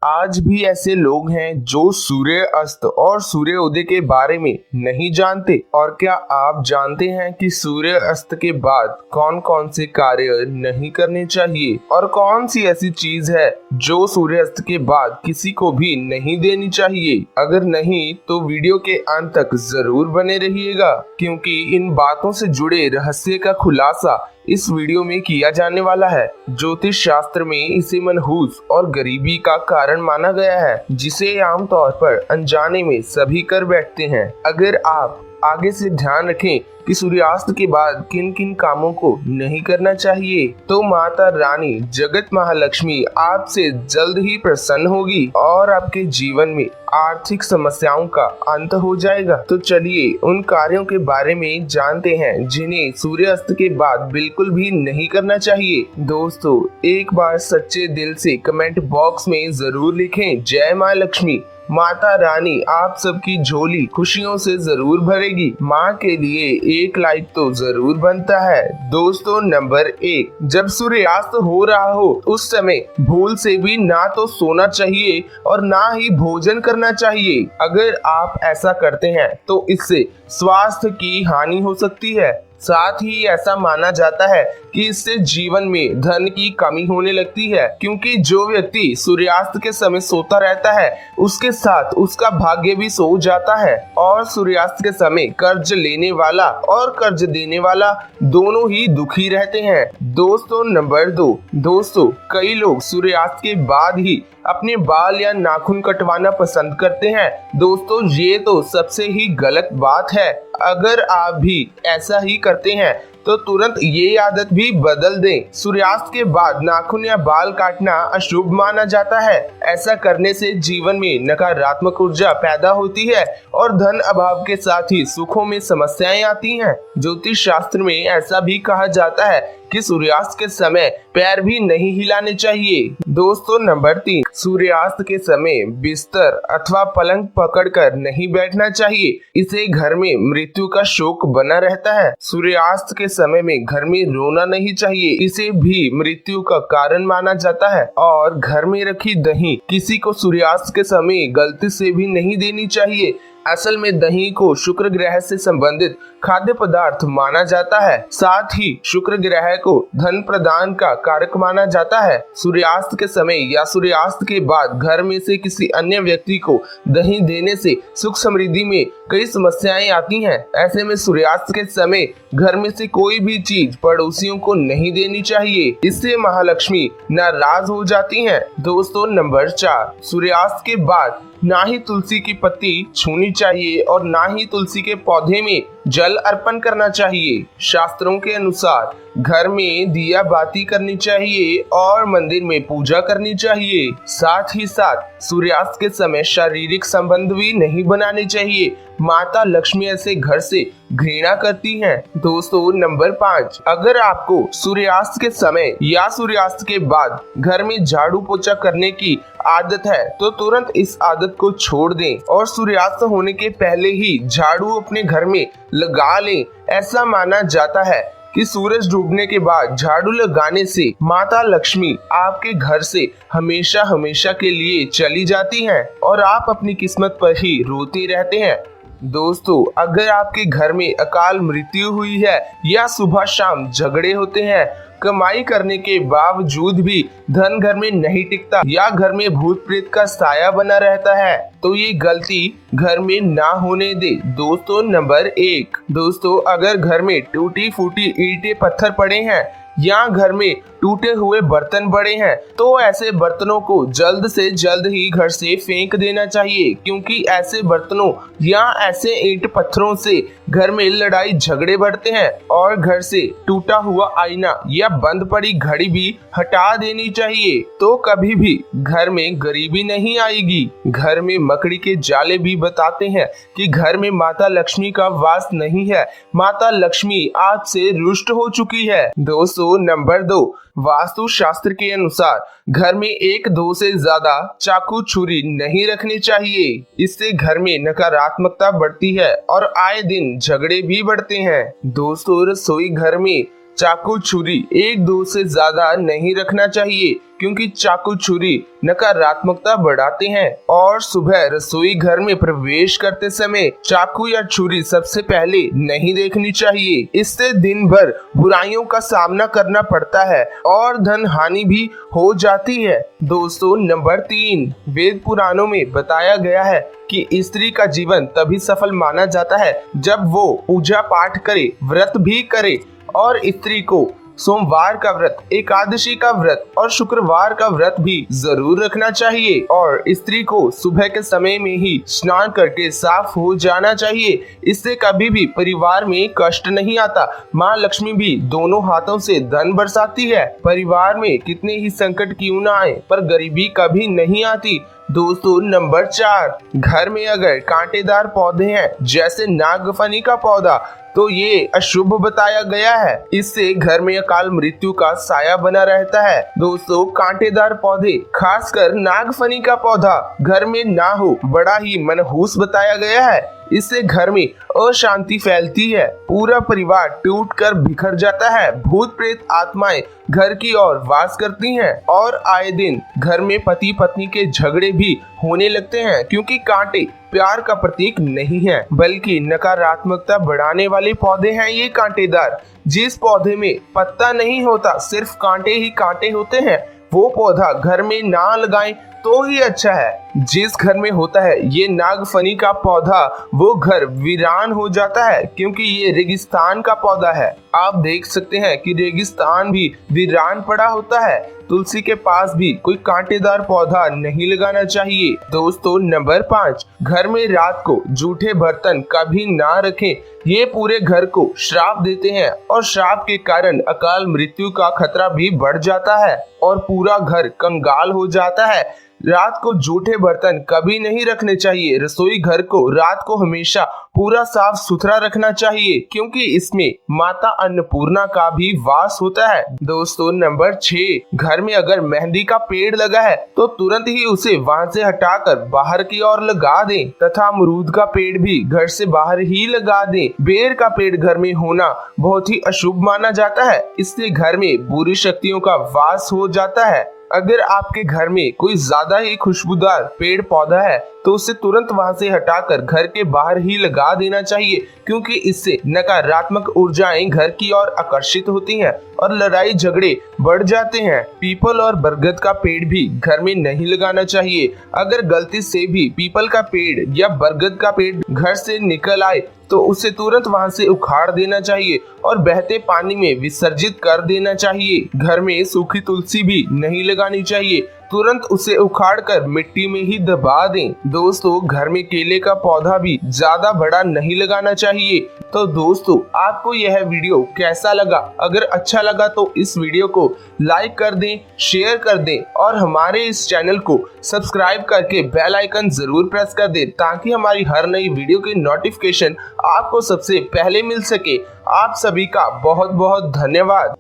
आज भी ऐसे लोग हैं जो सूर्य अस्त और सूर्य उदय के बारे में नहीं जानते। और क्या आप जानते हैं कि सूर्य अस्त के बाद कौन कौन से कार्य नहीं करने चाहिए और कौन सी ऐसी चीज है जो सूर्य अस्त के बाद किसी को भी नहीं देनी चाहिए? अगर नहीं तो वीडियो के अंत तक जरूर बने रहिएगा, क्योंकि इन बातों से जुड़े रहस्य का खुलासा इस वीडियो में किया जाने वाला है। ज्योतिष शास्त्र में इसे मनहूस और गरीबी का कारण माना गया है, जिसे आमतौर पर अनजाने में सभी कर बैठते हैं। अगर आप आगे से ध्यान रखें कि सूर्यास्त के बाद किन किन कामों को नहीं करना चाहिए, तो माता रानी जगत महालक्ष्मी आपसे जल्द ही प्रसन्न होगी और आपके जीवन में आर्थिक समस्याओं का अंत हो जाएगा। तो चलिए उन कार्यों के बारे में जानते हैं जिन्हें सूर्यास्त के बाद बिल्कुल भी नहीं करना चाहिए। दोस्तों, एक बार सच्चे दिल से कमेंट बॉक्स में जरूर लिखें, जय माँ लक्ष्मी। माता रानी आप सबकी झोली खुशियों से जरूर भरेगी। माँ के लिए एक लाइक तो जरूर बनता है। दोस्तों, नंबर 1, जब सूर्यास्त हो रहा हो उस समय भूल से भी ना तो सोना चाहिए और ना ही भोजन करना चाहिए। अगर आप ऐसा करते हैं तो इससे स्वास्थ्य की हानि हो सकती है। साथ ही ऐसा माना जाता है कि इससे जीवन में धन की कमी होने लगती है, क्योंकि जो व्यक्ति सूर्यास्त के समय सोता रहता है उसके साथ उसका भाग्य भी सो जाता है। और सूर्यास्त के समय कर्ज लेने वाला और कर्ज देने वाला दोनों ही दुखी रहते हैं। दोस्तों, नंबर 2, दोस्तों कई लोग सूर्यास्त के बाद ही अपने बाल या नाखून कटवाना पसंद करते हैं। दोस्तों, ये तो सबसे ही गलत बात है। अगर आप भी ऐसा ही करते हैं तो तुरंत ये आदत भी बदल दें। सूर्यास्त के बाद नाखून या बाल काटना अशुभ माना जाता है। ऐसा करने से जीवन में नकारात्मक ऊर्जा पैदा होती है और धन अभाव के साथ ही सुखों में समस्याएं आती हैं। ज्योतिष शास्त्र में ऐसा भी कहा जाता है कि सूर्यास्त के समय पैर भी नहीं हिलाने चाहिए। दोस्तों, नंबर 3, सूर्यास्त के समय बिस्तर अथवा पलंग पकड़कर नहीं बैठना चाहिए। इसे घर में मृत्यु का शोक बना रहता है। सूर्यास्त के समय में घर में रोना नहीं चाहिए, इसे भी मृत्यु का कारण माना जाता है। और घर में रखी दही किसी को सूर्यास्त के समय गलती से भी नहीं देनी चाहिए। असल में दही को शुक्र ग्रह से संबंधित खाद्य पदार्थ माना जाता है। साथ ही शुक्र ग्रह को धन प्रदान का कारक माना जाता है। सूर्यास्त के समय या सूर्यास्त के बाद घर में से किसी अन्य व्यक्ति को दही देने से सुख समृद्धि में कई समस्याएं आती हैं। ऐसे में सूर्यास्त के समय घर में से कोई भी चीज पड़ोसियों को नहीं देनी चाहिए, इससे महालक्ष्मी नाराज हो जाती हैं। दोस्तों, नंबर 4, सूर्यास्त के बाद ना ही तुलसी की पत्ती छूनी चाहिए और ना ही तुलसी के पौधे में जल अर्पण करना चाहिए। शास्त्रों के अनुसार घर में दिया बाती करनी चाहिए और मंदिर में पूजा करनी चाहिए। साथ ही साथ सूर्यास्त के समय शारीरिक संबंध भी नहीं बनाने चाहिए। माता लक्ष्मी ऐसे घर से घृणा करती हैं। दोस्तों, नंबर 5, अगर आपको सूर्यास्त के समय या सूर्यास्त के बाद घर में झाड़ू पोछा करने की आदत है तो तुरंत इस आदत को छोड़ दें और सूर्यास्त होने के पहले ही झाड़ू अपने घर में लगा लें। ऐसा माना जाता है कि सूरज डूबने के बाद झाड़ू लगाने से माता लक्ष्मी आपके घर से हमेशा हमेशा के लिए चली जाती हैं और आप अपनी किस्मत पर ही रोते रहते हैं। दोस्तों, अगर आपके घर में अकाल मृत्यु हुई है या सुबह शाम झगड़े होते हैं, कमाई करने के बावजूद भी धन घर में नहीं टिकता या घर में भूत प्रेत का साया बना रहता है, तो ये गलती घर में ना होने दे। दोस्तों, नंबर 1, दोस्तों अगर घर में टूटी फूटी ईंटें पत्थर पड़े हैं या घर में टूटे हुए बर्तन पड़े हैं तो ऐसे बर्तनों को जल्द से जल्द ही घर से फेंक देना चाहिए, क्योंकि ऐसे बर्तनों या ऐसे ईंट पत्थरों से घर में लड़ाई झगड़े बढ़ते हैं। और घर से टूटा हुआ आईना या बंद पड़ी घड़ी भी हटा देनी चाहिए, तो कभी भी घर में गरीबी नहीं आएगी। घर में मकड़ी के जाले भी बताते हैं कि घर में माता लक्ष्मी का वास नहीं है, माता लक्ष्मी आपसे रुष्ट हो चुकी है। दोस्तों, नंबर 2, वास्तु शास्त्र के अनुसार घर में 1-2 से ज्यादा चाकू छुरी नहीं रखनी चाहिए। इससे घर में नकारात्मकता बढ़ती है और आए दिन झगड़े भी बढ़ते हैं। दोस्तों, रसोई घर में चाकू छुरी एक दो से ज्यादा नहीं रखना चाहिए, क्योंकि चाकू छुरी नकारात्मकता बढ़ाते हैं। और सुबह रसोई घर में प्रवेश करते समय चाकू या छुरी सबसे पहले नहीं देखनी चाहिए। इससे दिन भर बुराइयों का सामना करना पड़ता है और धन हानि भी हो जाती है। दोस्तों, नंबर 3, वेद पुराणों में बताया गया है कि स्त्री का जीवन तभी सफल माना जाता है जब वो पूजा पाठ करे, व्रत भी करे। और स्त्री को सोमवार का व्रत, एकादशी का व्रत और शुक्रवार का व्रत भी जरूर रखना चाहिए। और स्त्री को सुबह के समय में ही स्नान करके साफ हो जाना चाहिए। इससे कभी भी परिवार में कष्ट नहीं आता। माँ लक्ष्मी भी दोनों हाथों से धन बरसाती है। परिवार में कितने ही संकट क्यों न आए, पर गरीबी कभी नहीं आती। दोस्तों, नंबर 4, घर में अगर कांटेदार पौधे हैं जैसे नागफनी का पौधा, तो ये अशुभ बताया गया है। इससे घर में अकाल मृत्यु का साया बना रहता है। दोस्तों, कांटेदार पौधे, खासकर नागफनी का पौधा घर में ना हो, बड़ा ही मनहूस बताया गया है। इससे घर में अशांति फैलती है, पूरा परिवार टूटकर बिखर जाता है। भूत प्रेत आत्माएं घर की ओर वास करती हैं और आए दिन घर में पति पत्नी के झगड़े भी होने लगते हैं, क्योंकि कांटे प्यार का प्रतीक नहीं है, बल्कि नकारात्मकता बढ़ाने वाले पौधे हैं ये कांटेदार। जिस पौधे में पत्ता नहीं होता, सिर्फ कांटे ही कांटे होते हैं, वो पौधा घर में ना लगाएं तो ही अच्छा है। जिस घर में होता है ये नागफनी का पौधा, वो घर वीरान हो जाता है, क्योंकि ये रेगिस्तान का पौधा है। आप देख सकते हैं कि रेगिस्तान भी वीरान पड़ा होता है। तुलसी के पास भी कोई कांटेदार पौधा नहीं लगाना चाहिए। दोस्तों, नंबर 5, घर में रात को जूठे बर्तन कभी ना रखें। ये पूरे घर को श्राप देते हैं और श्राप के कारण अकाल मृत्यु का खतरा भी बढ़ जाता है और पूरा घर कंगाल हो जाता है। रात को जूठे बर्तन कभी नहीं रखने चाहिए। रसोई घर को रात को हमेशा पूरा साफ सुथरा रखना चाहिए, क्योंकि इसमें माता अन्नपूर्णा का भी वास होता है। दोस्तों, नंबर 6, घर में अगर मेहंदी का पेड़ लगा है तो तुरंत ही उसे वहां से हटाकर बाहर की ओर लगा दें, तथा अमरूद का पेड़ भी घर से बाहर ही लगा दें। बेर का पेड़ घर में होना बहुत ही अशुभ माना जाता है। इससे घर में बुरी शक्तियों का वास हो जाता है। अगर आपके घर में कोई ज्यादा ही खुशबूदार पेड़ पौधा है तो उसे तुरंत वहां से हटाकर घर के बाहर ही लगा देना चाहिए, क्योंकि इससे नकारात्मक ऊर्जाएं घर की ओर आकर्षित होती हैं और लड़ाई झगड़े बढ़ जाते हैं। पीपल और बरगद का पेड़ भी घर में नहीं लगाना चाहिए। अगर गलती से भी पीपल का पेड़ या बरगद का पेड़ घर से निकल आए तो उसे तुरंत वहां से उखाड़ देना चाहिए और बहते पानी में विसर्जित कर देना चाहिए। घर में सूखी तुलसी भी नहीं लगानी चाहिए, तुरंत उसे उखाड़कर मिट्टी में ही दबा दें। दोस्तों, घर में केले का पौधा भी ज्यादा बड़ा नहीं लगाना चाहिए। तो दोस्तों, आपको यह वीडियो कैसा लगा? अगर अच्छा लगा तो इस वीडियो को लाइक कर दें, शेयर कर दें और हमारे इस चैनल को सब्सक्राइब करके बेल आइकन जरूर प्रेस कर दें, ताकि हमारी हर नई वीडियो की नोटिफिकेशन आपको सबसे पहले मिल सके। आप सभी का बहुत बहुत धन्यवाद।